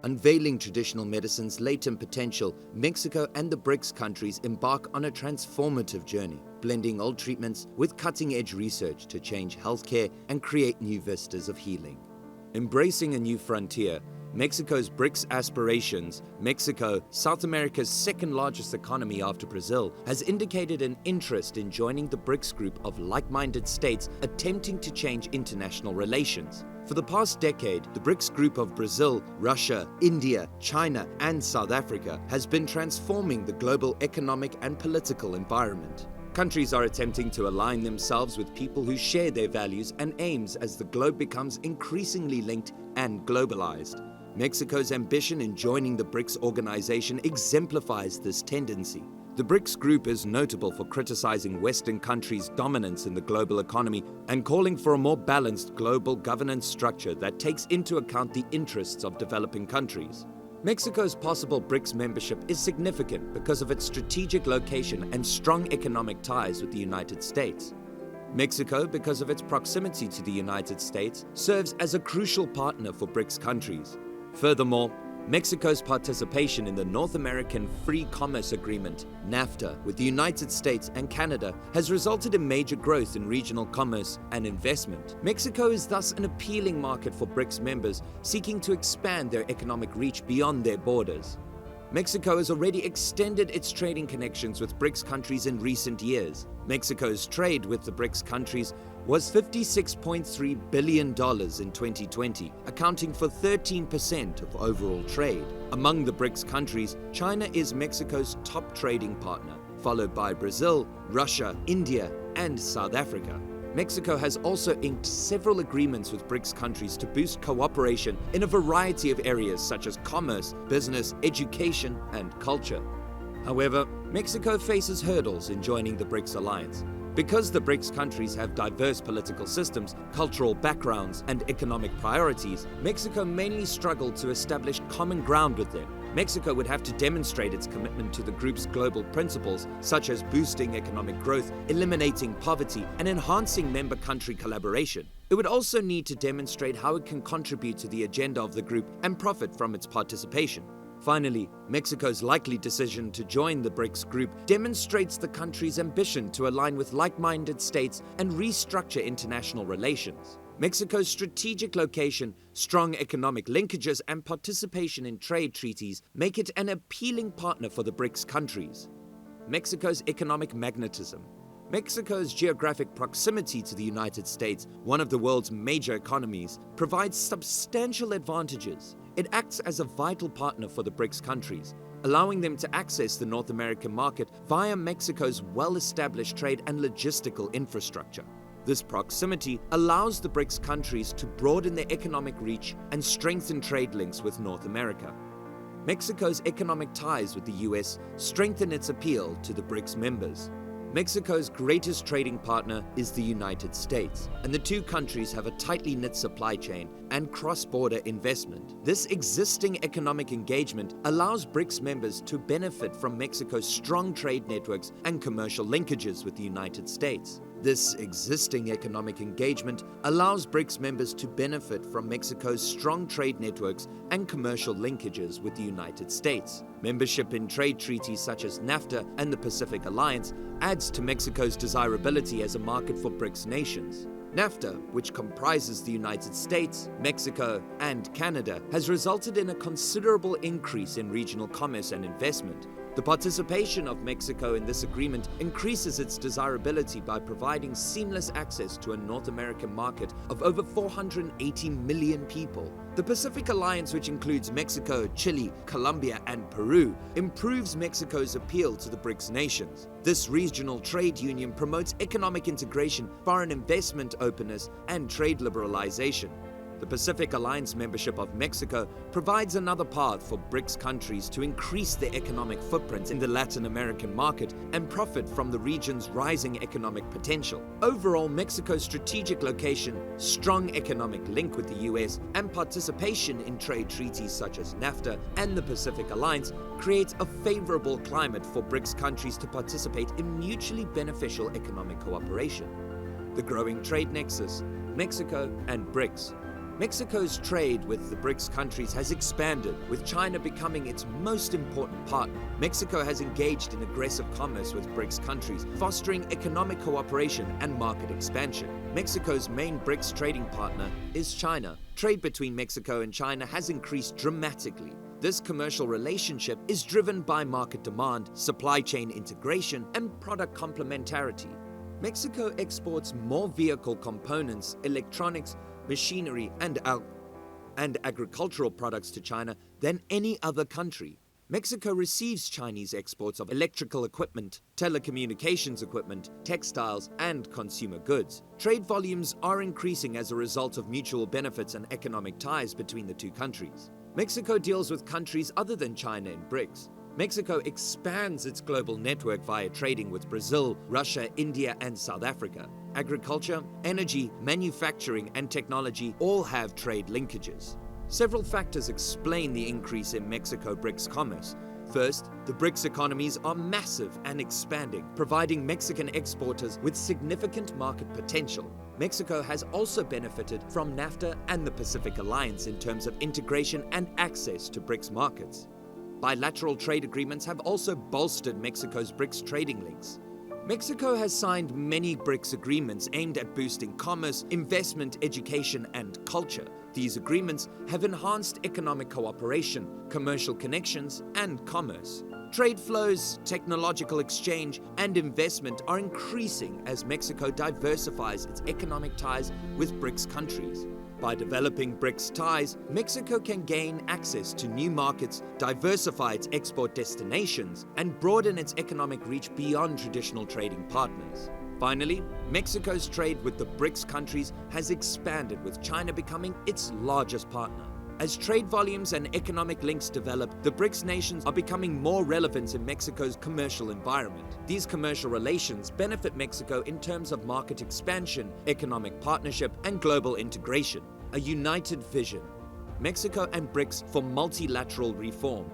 Unveiling traditional medicine's latent potential, Mexico and the BRICS countries embark on a transformative journey, blending old treatments with cutting-edge research to change healthcare and create new vistas of healing. Embracing a new frontier, Mexico's BRICS Aspirations, Mexico, South America's second-largest economy after Brazil, has indicated an interest in joining the BRICS group of like-minded states attempting to change international relations. For the past decade, the BRICS group of Brazil, Russia, India, China, and South Africa has been transforming the global economic and political environment. Countries are attempting to align themselves with people who share their values and aims as the globe becomes increasingly linked and globalized. Mexico's ambition in joining the BRICS organization exemplifies this tendency. The BRICS group is notable for criticizing Western countries' dominance in the global economy and calling for a more balanced global governance structure that takes into account the interests of developing countries. Mexico's possible BRICS membership is significant because of its strategic location and strong economic ties with the United States. Mexico, because of its proximity to the United States, serves as a crucial partner for BRICS countries. Furthermore, Mexico's participation in the North American Free Commerce Agreement, NAFTA, with the United States and Canada has resulted in major growth in regional commerce and investment. Mexico is thus an appealing market for BRICS members seeking to expand their economic reach beyond their borders. Mexico has already extended its trading connections with BRICS countries in recent years. Mexico's trade with the BRICS countries was $56.3 billion in 2020, accounting for 13% of overall trade. Among the BRICS countries, China is Mexico's top trading partner, followed by Brazil, Russia, India, and South Africa. Mexico has also inked several agreements with BRICS countries to boost cooperation in a variety of areas such as commerce, business, education, and culture. However, Mexico faces hurdles in joining the BRICS alliance. Because the BRICS countries have diverse political systems, cultural backgrounds, and economic priorities, Mexico mainly struggled to establish common ground with them. Mexico would have to demonstrate its commitment to the group's global principles, such as boosting economic growth, eliminating poverty, and enhancing member country collaboration. It would also need to demonstrate how it can contribute to the agenda of the group and profit from its participation. Finally, Mexico's likely decision to join the BRICS group demonstrates the country's ambition to align with like-minded states and restructure international relations. Mexico's strategic location, strong economic linkages, and participation in trade treaties make it an appealing partner for the BRICS countries. Mexico's economic magnetism. Mexico's geographic proximity to the United States, one of the world's major economies, provides substantial advantages. It acts as a vital partner for the BRICS countries, allowing them to access the North American market via Mexico's well-established trade and logistical infrastructure. This proximity allows the BRICS countries to broaden their economic reach and strengthen trade links with North America. Mexico's economic ties with the US strengthen its appeal to the BRICS members. Mexico's greatest trading partner is the United States, and the two countries have a tightly knit supply chain and cross-border investment. This existing economic engagement allows BRICS members to benefit from Mexico's strong trade networks and commercial linkages with the United States. This existing economic engagement allows BRICS members to benefit from Mexico's strong trade networks and commercial linkages with the United States. Membership in trade treaties such as NAFTA and the Pacific Alliance adds to Mexico's desirability as a market for BRICS nations. NAFTA, which comprises the United States, Mexico, and Canada, has resulted in a considerable increase in regional commerce and investment. The participation of Mexico in this agreement increases its desirability by providing seamless access to a North American market of over 480 million people. The Pacific Alliance, which includes Mexico, Chile, Colombia, and Peru, improves Mexico's appeal to the BRICS nations. This regional trade union promotes economic integration, foreign investment openness, and trade liberalization. The Pacific Alliance membership of Mexico provides another path for BRICS countries to increase their economic footprint in the Latin American market and profit from the region's rising economic potential. Overall, Mexico's strategic location, strong economic link with the US, and participation in trade treaties such as NAFTA and the Pacific Alliance creates a favorable climate for BRICS countries to participate in mutually beneficial economic cooperation. The growing trade nexus, Mexico and BRICS. Mexico's trade with the BRICS countries has expanded, with China becoming its most important partner. Mexico has engaged in aggressive commerce with BRICS countries, fostering economic cooperation and market expansion. Mexico's main BRICS trading partner is China. Trade between Mexico and China has increased dramatically. This commercial relationship is driven by market demand, supply chain integration, and product complementarity. Mexico exports more vehicle components, electronics, machinery, and agricultural products to China than any other country. Mexico receives Chinese exports of electrical equipment, telecommunications equipment, textiles, and consumer goods. Trade volumes are increasing as a result of mutual benefits and economic ties between the two countries. Mexico deals with countries other than China in BRICS. Mexico expands its global network via trading with Brazil, Russia, India, and South Africa. Agriculture, energy, manufacturing, and technology all have trade linkages. Several factors explain the increase in Mexico-BRICS commerce. First, the BRICS economies are massive and expanding, providing Mexican exporters with significant market potential. Mexico has also benefited from NAFTA and the Pacific Alliance in terms of integration and access to BRICS markets. Bilateral trade agreements have also bolstered Mexico's BRICS trading links. Mexico has signed many BRICS agreements aimed at boosting commerce, investment, education, and culture. These agreements have enhanced economic cooperation, commercial connections, and commerce. Trade flows, technological exchange, and investment are increasing as Mexico diversifies its economic ties with BRICS countries. By developing BRICS ties, Mexico can gain access to new markets, diversify its export destinations, and broaden its economic reach beyond traditional trading partners. Finally, Mexico's trade with the BRICS countries has expanded, with China becoming its largest partner. As trade volumes and economic links develop, the BRICS nations are becoming more relevant in Mexico's commercial environment. These commercial relations benefit Mexico in terms of market expansion, economic partnership, and global integration. A united vision. Mexico and BRICS for multilateral reform.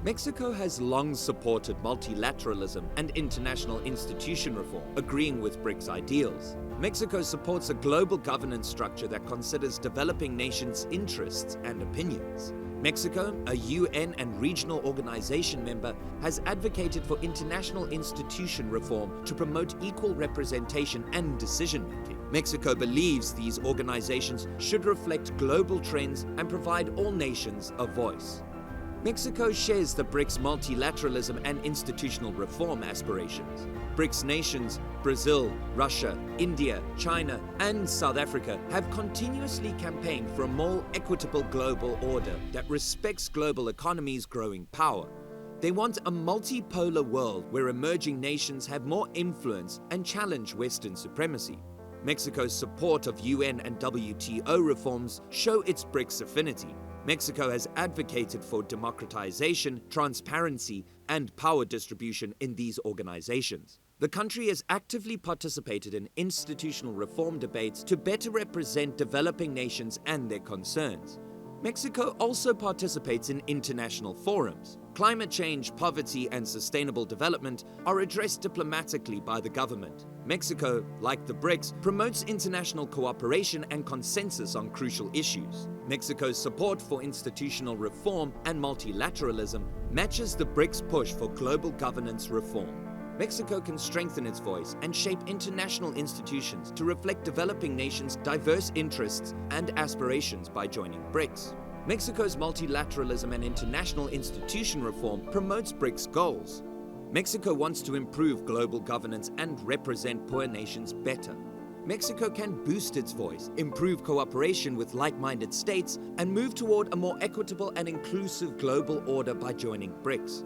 Mexico has long supported multilateralism and international institution reform, agreeing with BRICS ideals. Mexico supports a global governance structure that considers developing nations' interests and opinions. Mexico, a UN and regional organization member, has advocated for international institution reform to promote equal representation and decision-making. Mexico believes these organizations should reflect global trends and provide all nations a voice. Mexico shares the BRICS multilateralism and institutional reform aspirations. BRICS nations, Brazil, Russia, India, China, and South Africa have continuously campaigned for a more equitable global order that respects global economies' growing power. They want a multipolar world where emerging nations have more influence and challenge Western supremacy. Mexico's support of UN and WTO reforms show its BRICS affinity. Mexico has advocated for democratization, transparency, and power distribution in these organizations. The country has actively participated in institutional reform debates to better represent developing nations and their concerns. Mexico also participates in international forums. Climate change, poverty, and sustainable development are addressed diplomatically by the government. Mexico, like the BRICS, promotes international cooperation and consensus on crucial issues. Mexico's support for institutional reform and multilateralism matches the BRICS' push for global governance reform. Mexico can strengthen its voice and shape international institutions to reflect developing nations' diverse interests and aspirations by joining BRICS. Mexico's multilateralism and international institution reform promotes BRICS goals. Mexico wants to improve global governance and represent poor nations better. Mexico can boost its voice, improve cooperation with like-minded states, and move toward a more equitable and inclusive global order by joining BRICS.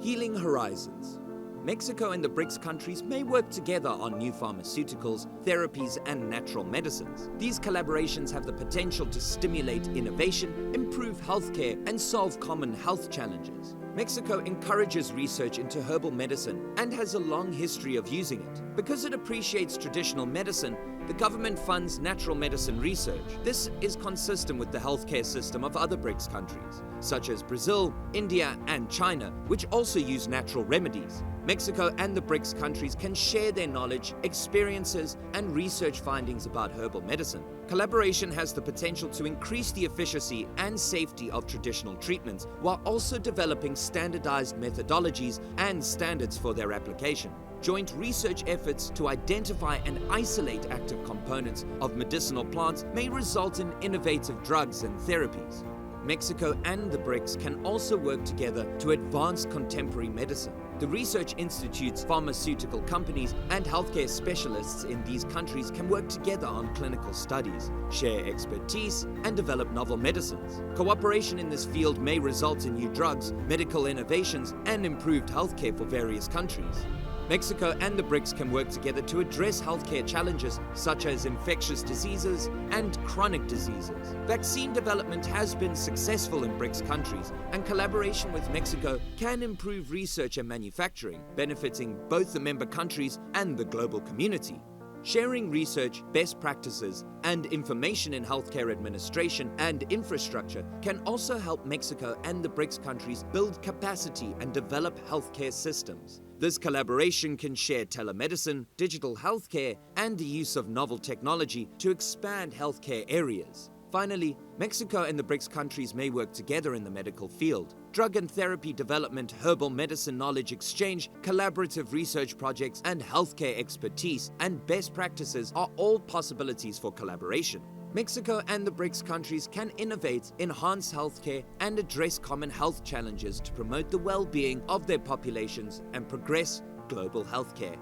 Healing horizons. Mexico and the BRICS countries may work together on new pharmaceuticals, therapies, and natural medicines. These collaborations have the potential to stimulate innovation, improve healthcare, and solve common health challenges. Mexico encourages research into herbal medicine and has a long history of using it. Because it appreciates traditional medicine, the government funds natural medicine research. This is consistent with the healthcare system of other BRICS countries, such as Brazil, India, and China, which also use natural remedies. Mexico and the BRICS countries can share their knowledge, experiences, and research findings about herbal medicine. Collaboration has the potential to increase the efficacy and safety of traditional treatments while also developing standardized methodologies and standards for their application. Joint research efforts to identify and isolate active components of medicinal plants may result in innovative drugs and therapies. Mexico and the BRICS can also work together to advance contemporary medicine. The research institutes, pharmaceutical companies, and healthcare specialists in these countries can work together on clinical studies, share expertise, and develop novel medicines. Cooperation in this field may result in new drugs, medical innovations, and improved healthcare for various countries. Mexico and the BRICS can work together to address healthcare challenges such as infectious diseases and chronic diseases. Vaccine development has been successful in BRICS countries, and collaboration with Mexico can improve research and manufacturing, benefiting both the member countries and the global community. Sharing research, best practices, and information in healthcare administration and infrastructure can also help Mexico and the BRICS countries build capacity and develop healthcare systems. This collaboration can share telemedicine, digital healthcare, and the use of novel technology to expand healthcare areas. Finally, Mexico and the BRICS countries may work together in the medical field. Drug and therapy development, herbal medicine knowledge exchange, collaborative research projects, and healthcare expertise and best practices are all possibilities for collaboration. Mexico and the BRICS countries can innovate, enhance healthcare, and address common health challenges to promote the well-being of their populations and progress global healthcare.